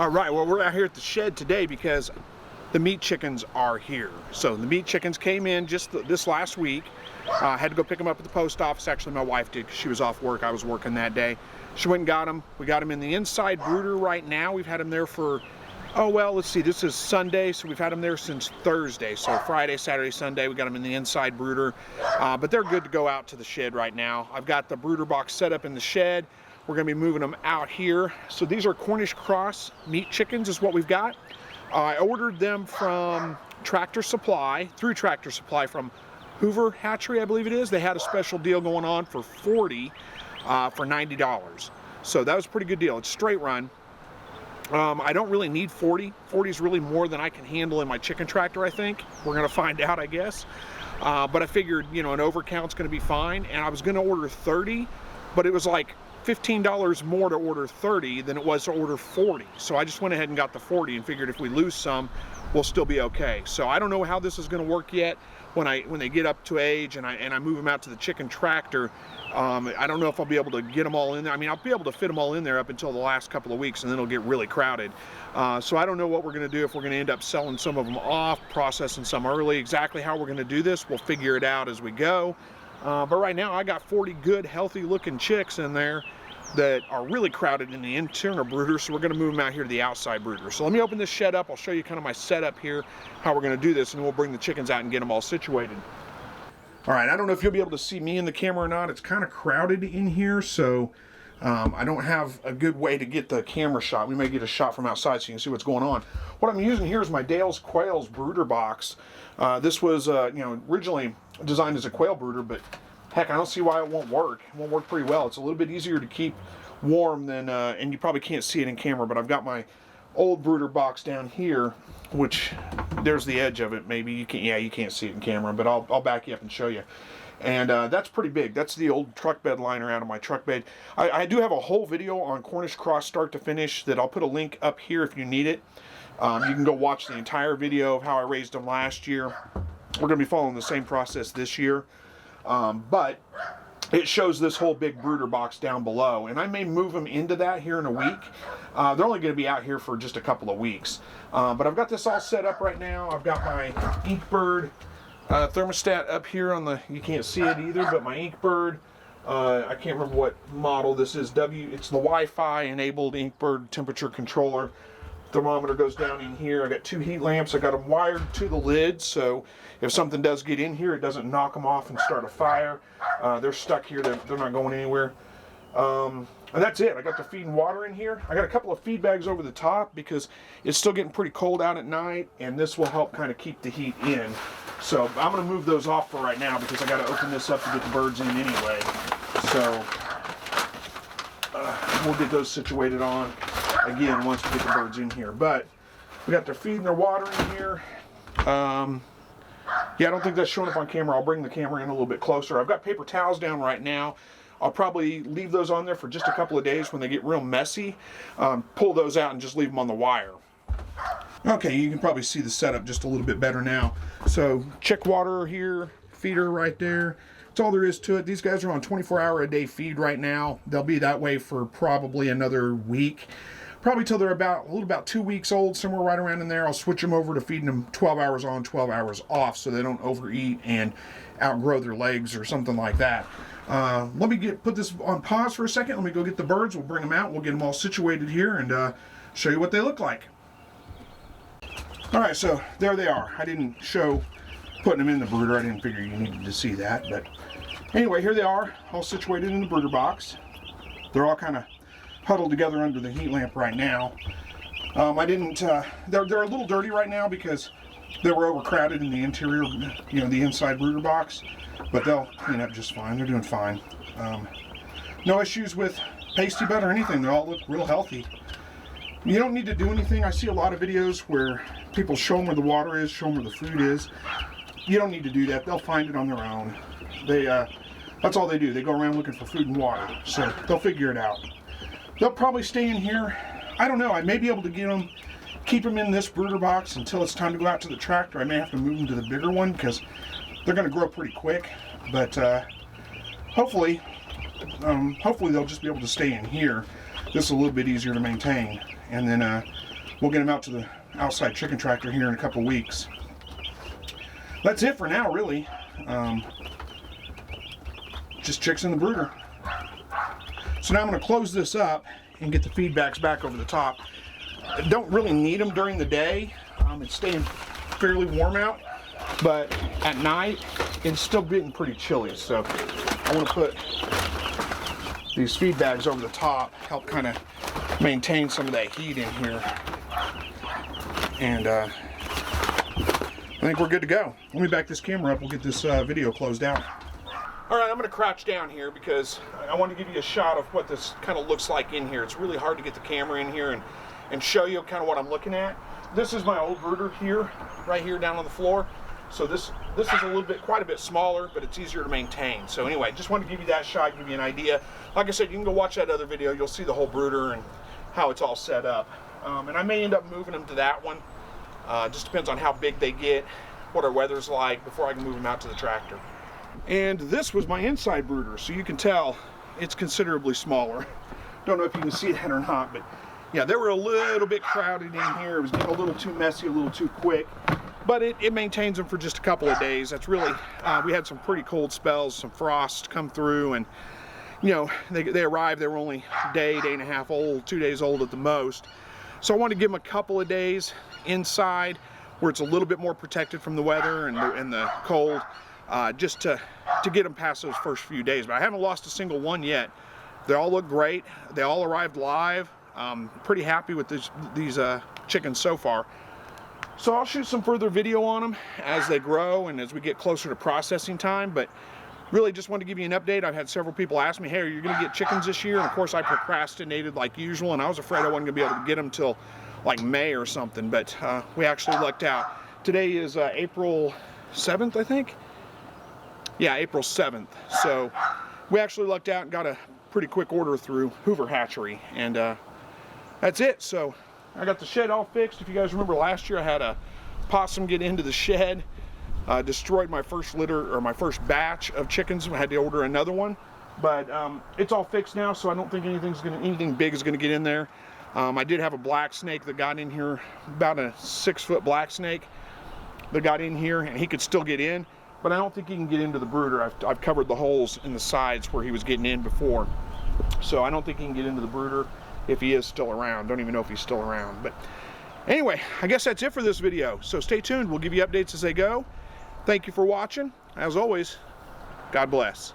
All right, well, we're out here at the shed today because the meat chickens are here. So the meat chickens came in just this last week. I had to go pick them up at the post office. Actually, my wife did because she was off work. I was working that day. She went and got them. We got them in the inside brooder right now. We've had them there for, oh, well, let's see. This is Sunday, so we've had them there since Thursday. So Friday, Saturday, Sunday, we got them in the inside brooder. But they're good to go out to the shed right now. I've got the brooder box set up in the shed. We're going to be moving them out here. So these are Cornish cross meat chickens is what we've got. I ordered them from Tractor Supply, through Tractor Supply from Hoover Hatchery, I believe it is. They had a special deal going on for 40 for $90. So that was a pretty good deal. It's straight run. I don't really need 40. 40 is really more than I can handle in my chicken tractor, I think. We're going to find out, I guess. But I figured, you know, an overcount's going to be fine. And I was going to order 30, but it was like $15 more to order 30 than it was to order 40. So I just went ahead and got the 40 and figured if we lose some, we'll still be okay. So I don't know how this is going to work yet when they get up to age and I move them out to the chicken tractor. I don't know if I'll be able to get them all in there. I mean, I'll be able to fit them all in there up until the last couple of weeks, and then it'll get really crowded. So I don't know what we're going to do, if we're going to end up selling some of them off, processing some early. Exactly how we're going to do this, we'll figure it out as we go. But right now I got 40 good, healthy looking chicks in there that are really crowded in the internal brooder, so we're going to move them out here to the outside brooder. So let me open this shed up. I'll show you kind of my setup here, how we're going to do this, and then we'll bring the chickens out and get them all situated. All right, I don't know if you'll be able to see me in the camera or not. It's kind of crowded in here, so I don't have a good way to get the camera shot. We may get a shot from outside so you can see what's going on. What I'm using here is my Dale's Quails brooder box. This was originally designed as a quail brooder, but heck, I don't see why it won't work. It won't work pretty well. It's a little bit easier to keep warm than, and you probably can't see it in camera, but I've got my old brooder box down here, which there's the edge of it. Maybe you can't, yeah, you can't see it in camera, but I'll back you up and show you. And that's pretty big. That's the old truck bed liner out of my truck bed. I do have a whole video on Cornish cross start to finish that I'll put a link up here if you need it. You can go watch the entire video of how I raised them last year. We're going to be following the same process this year. But it shows this whole big brooder box down below, and I may move them into that here in a week. They're only going to be out here for just a couple of weeks. But I've got this all set up right now. I've got my Inkbird thermostat up here on the, you can't see it either, but my Inkbird, I can't remember what model this is. It's the Wi-Fi enabled Inkbird temperature controller. Thermometer goes down in here. I got 2 heat lamps. I got them wired to the lid, so if something does get in here, it doesn't knock them off and start a fire. They're stuck here. They're not going anywhere. And that's it. I got the feed and water in here. I got a couple of feed bags over the top because it's still getting pretty cold out at night, and this will help kind of keep the heat in. So I'm going to move those off for right now because I got to open this up to get the birds in anyway. So we'll get those situated on again once we get the birds in here. But we got their feed and their water in here. Yeah, I don't think that's showing up on camera. I'll bring the camera in a little bit closer. I've got paper towels down right now. I'll probably leave those on there for just a couple of days when they get real messy. Pull those out and just leave them on the wire. Okay, you can probably see the setup just a little bit better now. So chick water here, feeder right there. That's all there is to it. These guys are on 24-hour-a-day feed right now. They'll be that way for probably another week. Probably till they're about 2 weeks old, somewhere right around in there. I'll switch them over to feeding them 12 hours on, 12 hours off, so they don't overeat and outgrow their legs or something like that. Let me put this on pause for a second. Let me go get the birds. We'll bring them out. We'll get them all situated here and show you what they look like. All right, so there they are. I didn't show putting them in the brooder. I didn't figure you needed to see that, but anyway, here they are, all situated in the brooder box. They're all kind of huddled together under the heat lamp right now. They're a little dirty right now because they were overcrowded in the interior, the inside brooder box, but they'll clean up just fine. They're doing fine. No issues with pasty butt or anything. They all look real healthy. You don't need to do anything. I see a lot of videos where people show them where the water is, show them where the food is. You don't need to do that. They'll find it on their own. That's all they do. They go around looking for food and water, so they'll figure it out. They'll probably stay in here. I don't know. I may be able to keep them in this brooder box until it's time to go out to the tractor. I may have to move them to the bigger one because they're going to grow pretty quick. But hopefully they'll just be able to stay in here. This is a little bit easier to maintain. And then we'll get them out to the outside chicken tractor here in a couple weeks. That's it for now, really. Just chicks in the brooder. So now I'm going to close this up and get the feedbacks back over the top. I don't really need them during the day. It's staying fairly warm out, but at night it's still getting pretty chilly. So I want to put these feed bags over the top, help kind of maintain some of that heat in here. And I think we're good to go. Let me back this camera up. We'll get this video closed out. All right, I'm going to crouch down here because I want to give you a shot of what this kind of looks like in here. It's really hard to get the camera in here and show you kind of what I'm looking at. This is my old brooder here, right here down on the floor. So this is a little bit, quite a bit smaller, but it's easier to maintain. So anyway, just wanted to give you that shot, give you an idea. Like I said, you can go watch that other video. You'll see the whole brooder and how it's all set up. And I may end up moving them to that one. Just depends on how big they get, what our weather's like, before I can move them out to the tractor. And this was my inside brooder, so you can tell it's considerably smaller. Don't know if you can see that or not, but yeah, they were a little bit crowded in here. It was getting a little too messy, a little too quick, but it maintains them for just a couple of days. That's really, we had some pretty cold spells, some frost come through, and you know, they arrived, they were only a day, day and a half old, 2 days old at the most. So I wanted to give them a couple of days inside where it's a little bit more protected from the weather and the cold. Just to get them past those first few days. But I haven't lost a single one yet. They all look great. They all arrived live. Pretty happy with these chickens so far. So I'll shoot some further video on them as they grow and as we get closer to processing time. But really just wanted to give you an update. I've had several people ask me, hey, are you going to get chickens this year? And of course I procrastinated like usual, and I was afraid I wasn't going to be able to get them till like May or something. But we actually lucked out. Today is April 7th, I think. Yeah, April 7th. So we actually lucked out and got a pretty quick order through Hoover Hatchery, and that's it. So I got the shed all fixed. If you guys remember last year, I had a possum get into the shed, destroyed my first litter or my first batch of chickens. I had to order another one, but it's all fixed now, so I don't think anything big is gonna get in there. I did have a black snake that got in here, about a 6-foot black snake that got in here, and he could still get in. But I don't think he can get into the brooder. I've covered the holes in the sides where he was getting in before. So I don't think he can get into the brooder if he is still around. Don't even know if he's still around. But anyway, I guess that's it for this video. So stay tuned. We'll give you updates as they go. Thank you for watching. As always, God bless.